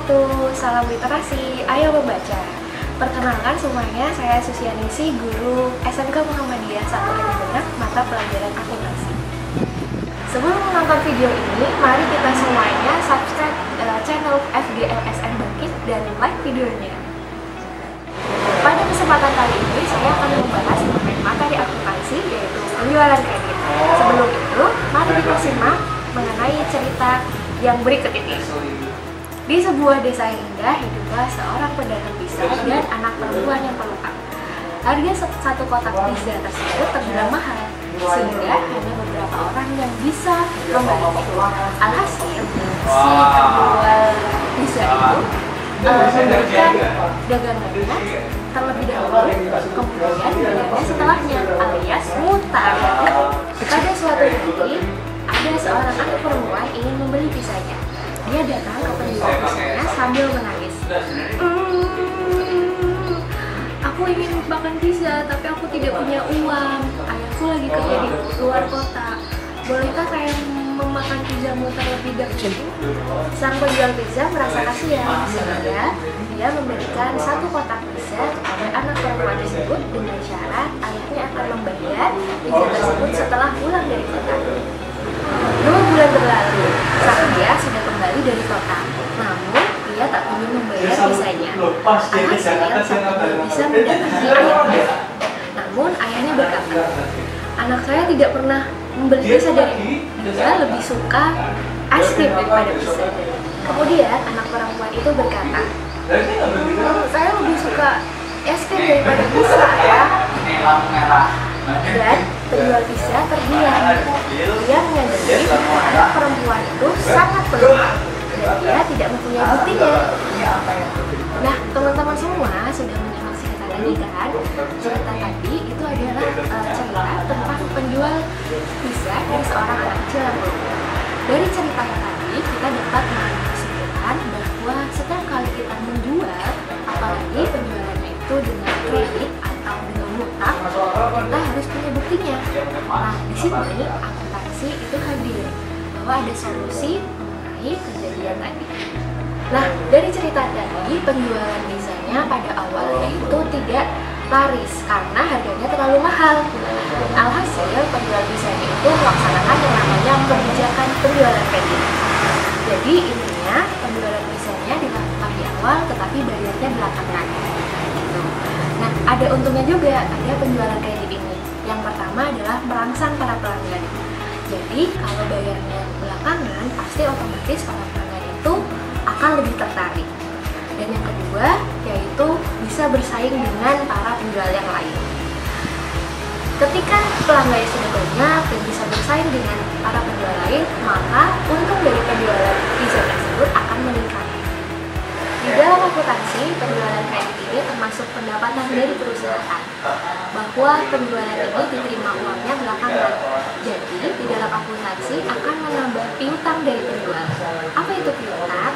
wabarakatuh. Salam literasi, ayo membaca. Perkenalkan semuanya, saya Susianisi, guru SMK Muhammadiyah 1 Benak, mata pelajaran akuntansi. Sebelum menonton video ini, mari kita semuanya subscribe channel FGLSN Bangkit dan like videonya. Pada kesempatan kali ini, saya akan membahas mengenai materi akuntansi, yaitu penjualan kredit. Sebelum itu, mari kita simak mengenai cerita yang berikut ini. Di sebuah desa yang indah, hiduplah seorang pedagang pisang dan anak perempuan yang pelukang. Harga satu kotak pizza tersebut terbilang mahal, sehingga hanya beberapa orang yang bisa membelinya. Alhasil, si penjual pizza itu memberikan dagangannya terlebih dahulu, kemudian dagangannya setelahnya, alias ngutang. Pada suatu hari, ada seorang anak perempuan ingin membeli pizzanya. Dia datang ke penjual pizzanya sambil menangis. Aku ingin makan pizza, tapi aku tidak punya uang. Ayahku lagi kerja di luar kota. Bolehkah saya memakan pizzamu terlebih dahulu? Sang penjual pizza merasa kasihan, sehingga dia memberikan satu kotak pizza kepada anak perempuan tersebut dengan syarat ayahnya akan membayar pizza tersebut setelah pulang dari kota. 2 bulan berlalu, sang ayah sudah kembali dari kota. Namun, dia tak ingin membayar pizzanya. Alhasil, sang penjual pizza mendatangi ayahnya. Namun, ayahnya berkata, "Anak saya tidak pernah membeli pizza darimu. Dia lebih suka es krim daripada pizza." Kemudian, anak perempuan itu berkata, "Saya lebih suka es krim daripada pizza, ya." Dan penjual pizza terdiam. Dia menyadari anak perempuan itu sangat peluang dan dia tidak mempunyai buktinya. Nah, teman-teman semua sudah menyimak cerita tadi kan? Cerita tadi itu adalah cerita tentang penjual pizza dan seorang anak kecil yang peluang. Dari cerita yang tadi kita dapat mengambil kesimpulan bahwa setiap kali kita menjual, apalagi penjualannya itu dengan kredit atau dengan utang, kita harus punya buktinya. Nah, di sini akuntansi itu hadir bahwa ada solusi mengenai kejadian tadi. Nah, dari cerita tadi, penjualan pizzanya pada awalnya itu tidak laris karena harganya terlalu mahal. Alhasil, penjual pizzanya itu melaksanakan yang namanya kebijakan penjualan kredit. Jadi intinya penjualan pizzanya dilakukan di awal, tetapi bayarnya belakangan. Gitu. Nah, ada untungnya juga ada penjualan kredit ini. Yang pertama adalah merangsang para pelanggan. Jadi kalau bayarnya belakangan, pasti otomatis para pelanggan itu akan lebih tertarik. Dan yang kedua, yaitu bisa bersaing dengan para penjual yang lain. Ketika pelanggannya sudah banyak dan bisa bersaing dengan para penjual lain, maka untung dari penjualan pizza tersebut akan meningkat. Di dalam akuntansi, penjualan kredit ini termasuk pendapatan dari perusahaan, bahwa penjualan ini diterima uangnya belakangan. Jadi, di dalam akuntansi akan menambah piutang dari penjual. Apa itu piutang?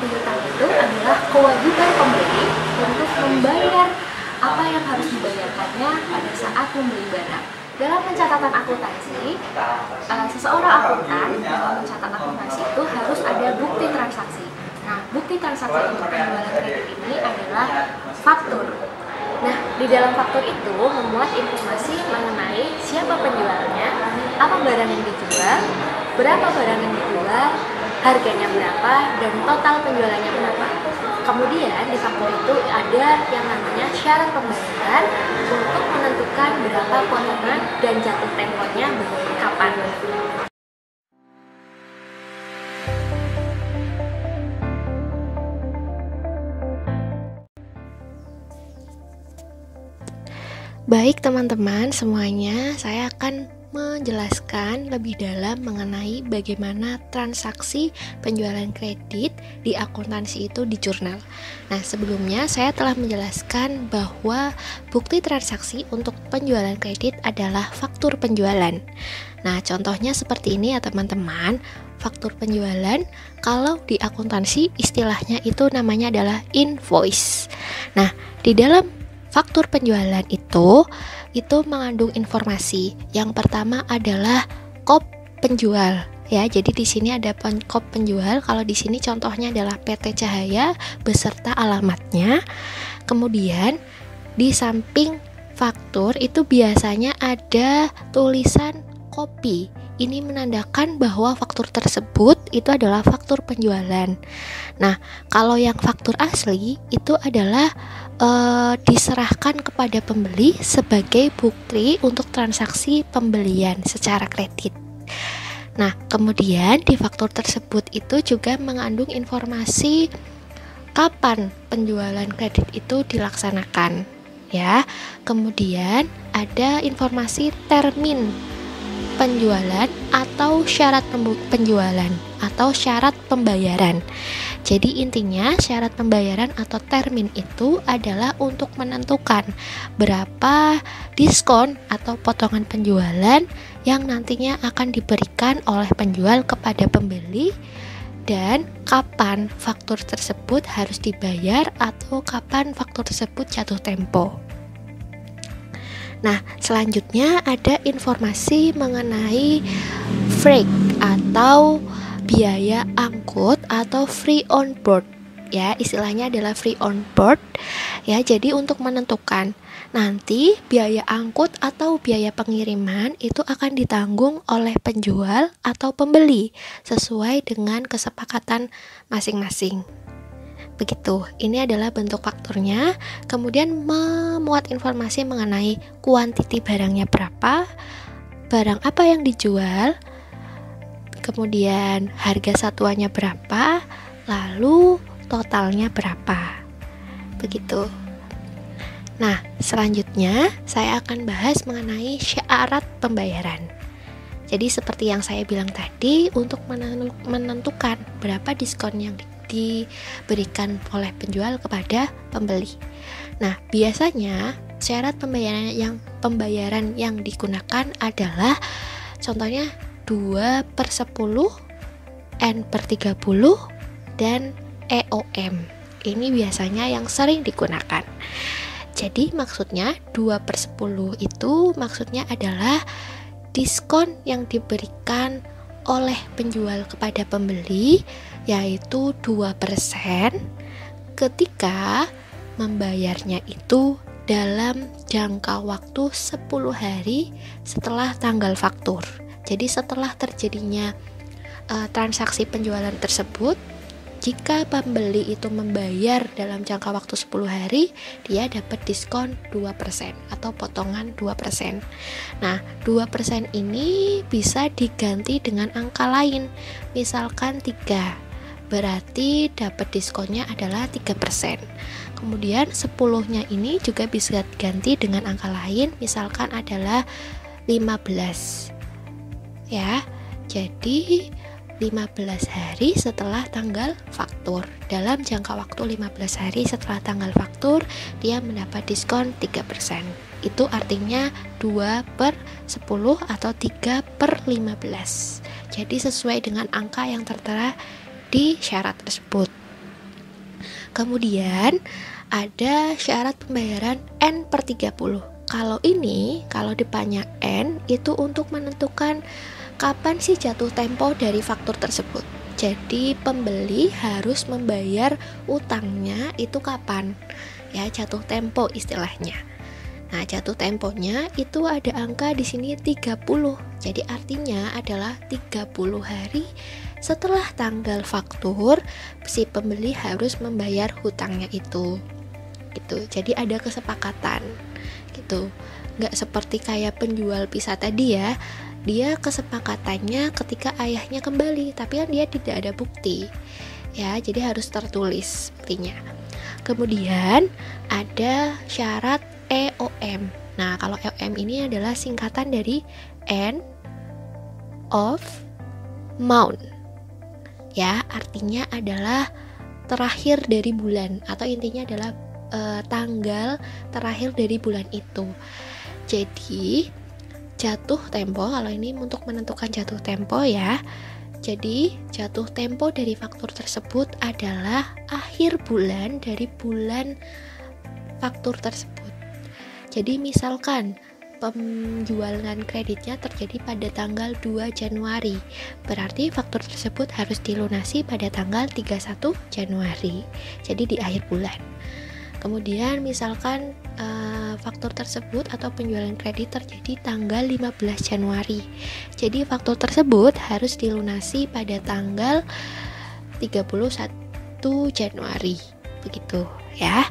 Piutang itu adalah kewajiban pembeli untuk membayar apa yang harus dibayarkannya pada saat membeli barang. Dalam pencatatan akuntansi, seseorang akuntan dalam mencatat akuntansi itu harus ada bukti transaksi. Nah, bukti transaksi untuk penjualan kredit ini adalah faktur. Nah, di dalam faktur itu memuat informasi mengenai siapa penjualnya, apa barang yang dijual, berapa barang yang dijual, harganya berapa, dan total penjualannya berapa. Kemudian di faktur itu ada yang namanya syarat pembayaran untuk menentukan berapa potongan dan jatuh temponya kapan. Baik teman-teman semuanya, saya akan menjelaskan lebih dalam mengenai bagaimana transaksi penjualan kredit di akuntansi itu di jurnal. Nah, sebelumnya saya telah menjelaskan bahwa bukti transaksi untuk penjualan kredit adalah faktur penjualan. Nah, contohnya seperti ini ya teman-teman. Faktur penjualan kalau di akuntansi istilahnya itu namanya adalah invoice. Nah, di dalam faktur penjualan itu mengandung informasi. Yang pertama adalah kop penjual. Ya, jadi di sini ada kop penjual. Kalau di sini contohnya adalah PT Cahaya beserta alamatnya. Kemudian di samping faktur itu biasanya ada tulisan kopi. Ini menandakan bahwa faktur tersebut itu adalah faktur penjualan. Nah, kalau yang faktur asli itu adalah diserahkan kepada pembeli sebagai bukti untuk transaksi pembelian secara kredit. Nah, kemudian di faktur tersebut itu juga mengandung informasi kapan penjualan kredit itu dilaksanakan, ya. Kemudian ada informasi termin penjualan atau syarat penjualan atau syarat pembayaran. Jadi intinya syarat pembayaran atau termin itu adalah untuk menentukan berapa diskon atau potongan penjualan yang nantinya akan diberikan oleh penjual kepada pembeli dan kapan faktur tersebut harus dibayar atau kapan faktur tersebut jatuh tempo. Nah, selanjutnya ada informasi mengenai freight atau biaya angkut atau free on board. Ya, istilahnya adalah free on board. Ya, jadi untuk menentukan nanti biaya angkut atau biaya pengiriman itu akan ditanggung oleh penjual atau pembeli sesuai dengan kesepakatan masing-masing. Begitu, ini adalah bentuk fakturnya. Kemudian memuat informasi mengenai kuantiti barangnya berapa, barang apa yang dijual, kemudian harga satuannya berapa, lalu totalnya berapa. Begitu. Nah, selanjutnya saya akan bahas mengenai syarat pembayaran. Jadi seperti yang saya bilang tadi, untuk menentukan berapa diskon yang diberikan oleh penjual kepada pembeli. Nah, biasanya syarat pembayaran yang digunakan adalah contohnya 2/10, N/30, dan EOM. Ini biasanya yang sering digunakan. Jadi maksudnya 2/10 itu maksudnya adalah diskon yang diberikan oleh penjual kepada pembeli, yaitu 2% ketika membayarnya itu dalam jangka waktu 10 hari setelah tanggal faktur. Jadi setelah terjadinya transaksi penjualan tersebut, jika pembeli itu membayar dalam jangka waktu 10 hari, dia dapat diskon 2% atau potongan 2%. Nah, 2% ini bisa diganti dengan angka lain. Misalkan 3, berarti dapat diskonnya adalah 3%. Kemudian 10-nya ini juga bisa diganti dengan angka lain, misalkan adalah 15. Ya, jadi 15 hari setelah tanggal faktur. Dalam jangka waktu 15 hari setelah tanggal faktur, dia mendapat diskon 3%. Itu artinya 2/10 atau 3/15. Jadi sesuai dengan angka yang tertera di syarat tersebut. Kemudian ada syarat pembayaran N/30. Kalau depannya N itu untuk menentukan kapan sih jatuh tempo dari faktur tersebut. Jadi pembeli harus membayar utangnya itu kapan? Ya, jatuh tempo istilahnya. Nah, jatuh temponya itu ada angka di sini 30. Jadi artinya adalah 30 hari setelah tanggal faktur si pembeli harus membayar hutangnya itu. Gitu. Jadi ada kesepakatan. Gitu. Nggak seperti kayak penjual pizza tadi ya. Dia kesepakatannya ketika ayahnya kembali, tapi kan dia tidak ada bukti. Ya, jadi harus tertulis buktinya. Kemudian ada syarat EOM. Nah, kalau EOM ini adalah singkatan dari end of month. Ya, artinya adalah terakhir dari bulan, atau intinya adalah tanggal terakhir dari bulan itu. Jadi jatuh tempo, kalau ini untuk menentukan jatuh tempo ya. Jadi jatuh tempo dari faktur tersebut adalah akhir bulan dari bulan faktur tersebut. Jadi misalkan penjualan kreditnya terjadi pada tanggal 2 Januari. Berarti faktur tersebut harus dilunasi pada tanggal 31 Januari. Jadi di akhir bulan. Kemudian misalkan faktur tersebut atau penjualan kredit terjadi tanggal 15 Januari. Jadi faktur tersebut harus dilunasi pada tanggal 31 Januari. Begitu ya.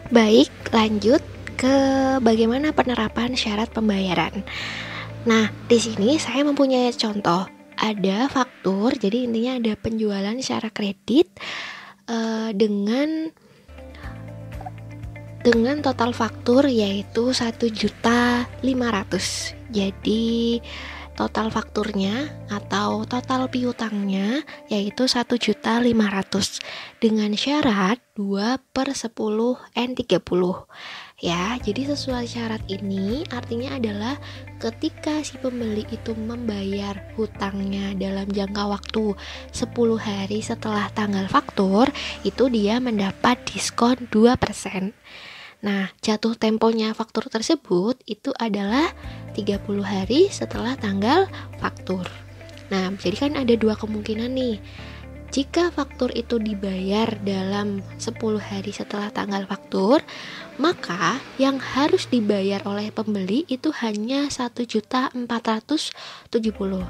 Baik, lanjut ke bagaimana penerapan syarat pembayaran. Nah, di sini saya mempunyai contoh. Ada faktur, jadi intinya ada penjualan secara kredit dengan total faktur yaitu 1.500.000. Jadi total fakturnya atau total piutangnya yaitu 1.500.000 dengan syarat 2/10N30 ya. Jadi sesuai syarat ini artinya adalah ketika si pembeli itu membayar hutangnya dalam jangka waktu 10 hari setelah tanggal faktur, itu dia mendapat diskon 2%. Nah, jatuh temponya faktur tersebut itu adalah 30 hari setelah tanggal faktur. Nah, jadi kan ada dua kemungkinan nih. Jika faktur itu dibayar dalam 10 hari setelah tanggal faktur, maka yang harus dibayar oleh pembeli itu hanya 1.470.000.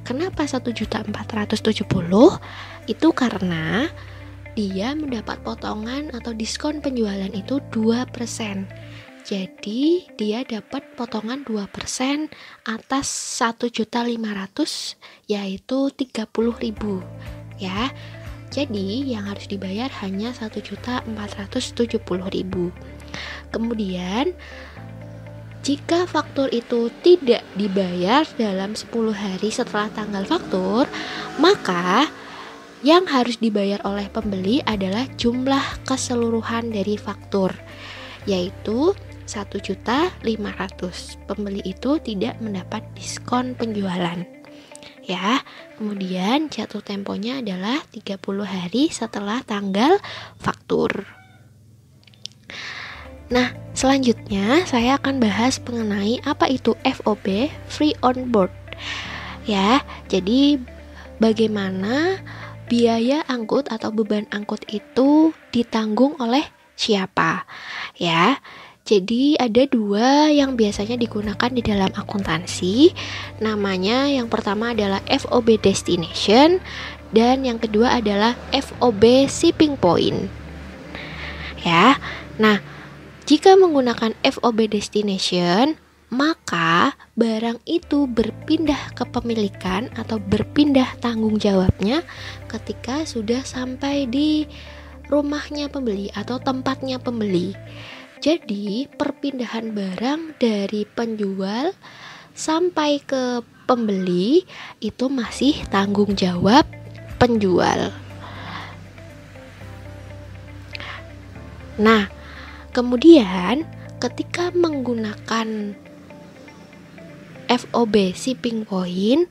Kenapa 1.470.000? Itu karena dia mendapat potongan atau diskon penjualan itu 2%. Jadi dia dapat potongan 2% atas 1.500.000 yaitu 30.000 ya. Jadi yang harus dibayar hanya 1.470.000. Kemudian jika faktur itu tidak dibayar dalam 10 hari setelah tanggal faktur, maka yang harus dibayar oleh pembeli adalah jumlah keseluruhan dari faktur, yaitu 1.500.000. Pembeli itu tidak mendapat diskon penjualan. Ya, kemudian jatuh temponya adalah 30 hari setelah tanggal faktur. Nah, selanjutnya saya akan bahas mengenai apa itu FOB, Free on Board. Ya, jadi bagaimana biaya angkut atau beban angkut itu ditanggung oleh siapa ya. Jadi ada dua yang biasanya digunakan di dalam akuntansi. Namanya yang pertama adalah FOB Destination dan yang kedua adalah FOB Shipping Point ya. Nah, jika menggunakan FOB Destination, maka barang itu berpindah kepemilikan atau berpindah tanggung jawabnya ketika sudah sampai di rumahnya pembeli atau tempatnya pembeli. Jadi perpindahan barang dari penjual sampai ke pembeli itu masih tanggung jawab penjual. Nah, kemudian ketika menggunakan FOB Shipping Point,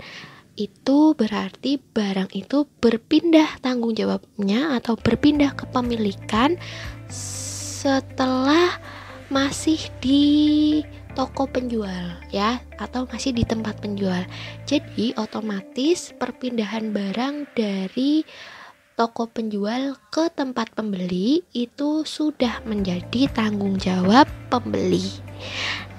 itu berarti barang itu berpindah tanggung jawabnya atau berpindah kepemilikan setelah masih di toko penjual ya, atau masih di tempat penjual. Jadi otomatis perpindahan barang dari toko penjual ke tempat pembeli itu sudah menjadi tanggung jawab pembeli.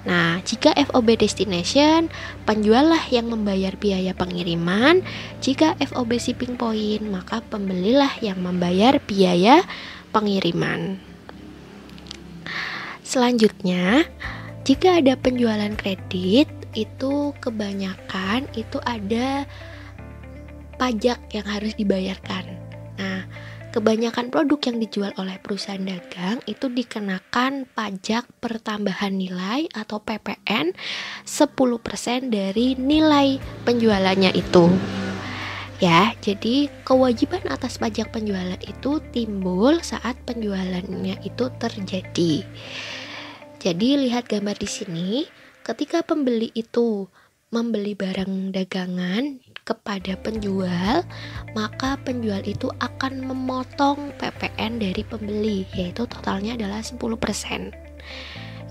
Nah, jika FOB Destination, penjual lah yang membayar biaya pengiriman. Jika FOB Shipping Point, maka pembelilah yang membayar biaya pengiriman. Selanjutnya, jika ada penjualan kredit, itu kebanyakan itu ada pajak yang harus dibayarkan. Nah, kebanyakan produk yang dijual oleh perusahaan dagang itu dikenakan pajak pertambahan nilai atau PPN 10% dari nilai penjualannya itu. Ya, jadi kewajiban atas pajak penjualan itu timbul saat penjualannya itu terjadi. Jadi lihat gambar di sini, ketika pembeli itu membeli barang dagangan, kepada penjual, maka penjual itu akan memotong PPN dari pembeli, yaitu totalnya adalah 10%.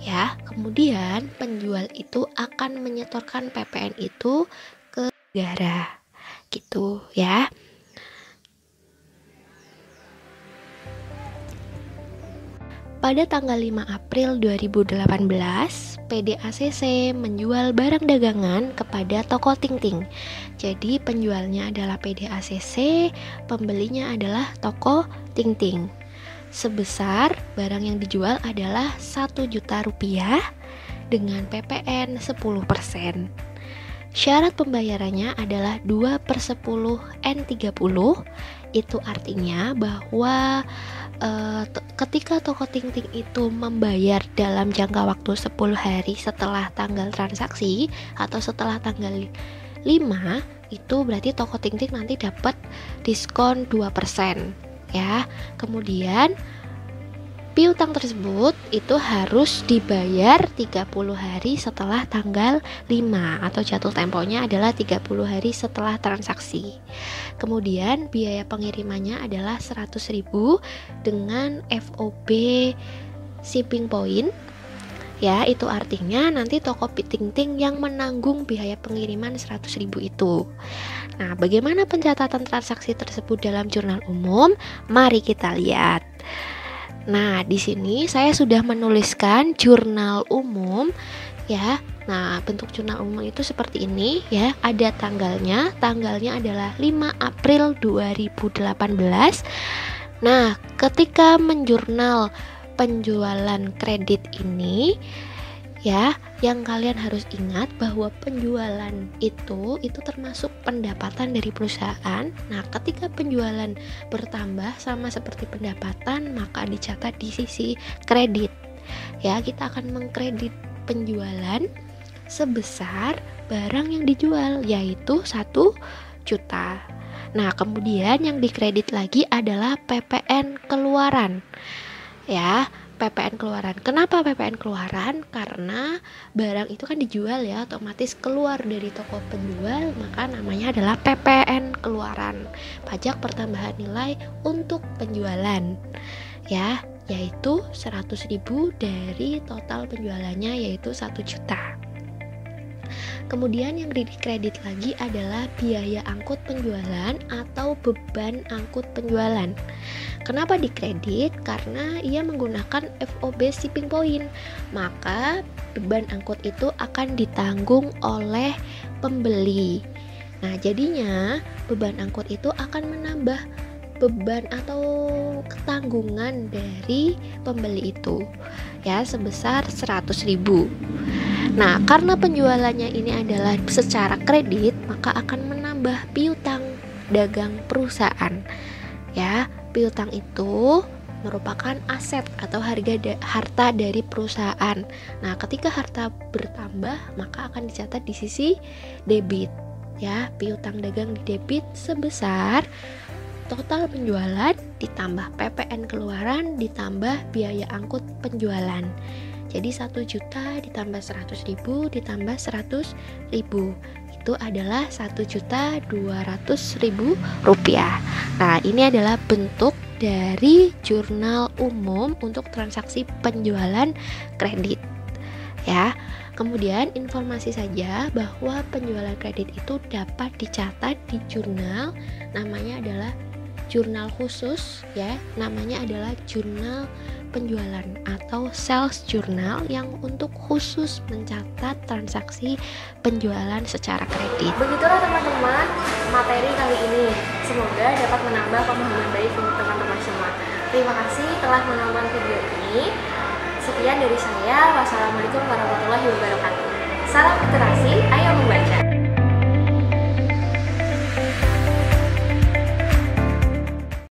Ya, kemudian penjual itu akan menyetorkan PPN itu ke negara. Gitu ya. Pada tanggal 5 April 2018, PDACC menjual barang dagangan kepada toko Ting Ting. Jadi penjualnya adalah PDACC, pembelinya adalah toko Ting Ting. Sebesar barang yang dijual adalah 1 juta rupiah dengan PPN 10%. Syarat pembayarannya adalah 2/10 N30. Itu artinya bahwa ketika toko Ting Ting itu membayar dalam jangka waktu 10 hari setelah tanggal transaksi atau setelah tanggal 5, itu berarti toko Ting Ting nanti dapat diskon 2% ya. Kemudian piutang tersebut itu harus dibayar 30 hari setelah tanggal 5 atau jatuh temponya adalah 30 hari setelah transaksi. Kemudian biaya pengirimannya adalah 100.000 dengan FOB shipping point. Ya, itu artinya nanti toko Ting Ting yang menanggung biaya pengiriman 100.000 itu. Nah, bagaimana pencatatan transaksi tersebut dalam jurnal umum? Mari kita lihat. Nah, di sini saya sudah menuliskan jurnal umum ya. Nah, bentuk jurnal umum itu seperti ini ya. Ada tanggalnya. Tanggalnya adalah 5 April 2018. Nah, ketika menjurnal penjualan kredit ini ya, yang kalian harus ingat bahwa penjualan itu termasuk pendapatan dari perusahaan. Nah, ketika penjualan bertambah sama seperti pendapatan, maka dicatat di sisi kredit. Ya, kita akan mengkredit penjualan sebesar barang yang dijual, yaitu 1 juta. Nah, kemudian yang dikredit lagi adalah PPN keluaran. Ya, PPN keluaran. Kenapa PPN keluaran? Karena barang itu kan dijual ya, otomatis keluar dari toko penjual, maka namanya adalah PPN keluaran. Pajak pertambahan nilai untuk penjualan. Ya, yaitu 100.000 dari total penjualannya yaitu 1 juta. Kemudian yang dikredit lagi adalah biaya angkut penjualan atau beban angkut penjualan. Kenapa dikredit? Karena ia menggunakan FOB shipping point. Maka beban angkut itu akan ditanggung oleh pembeli. Nah, jadinya beban angkut itu akan menambah beban atau ketanggungan dari pembeli itu ya sebesar 100.000. Nah, karena penjualannya ini adalah secara kredit, maka akan menambah piutang dagang perusahaan. Ya, piutang itu merupakan aset atau harta dari perusahaan. Nah, ketika harta bertambah, maka akan dicatat di sisi debit. Ya, piutang dagang di debit sebesar total penjualan ditambah PPN keluaran ditambah biaya angkut penjualan. Jadi 1 juta ditambah 100.000 ditambah 100.000 itu adalah 1.200.000 rupiah. Nah, ini adalah bentuk dari jurnal umum untuk transaksi penjualan kredit ya. Kemudian informasi saja bahwa penjualan kredit itu dapat dicatat di jurnal, namanya adalah jurnal khusus ya, namanya adalah jurnal penjualan atau sales journal yang untuk khusus mencatat transaksi penjualan secara kredit. Begitulah teman-teman materi kali ini. Semoga dapat menambah pemahaman baik untuk teman-teman semua. Terima kasih telah menonton video ini. Sekian dari saya. Wassalamualaikum warahmatullahi wabarakatuh. Salam literasi, ayo membaca.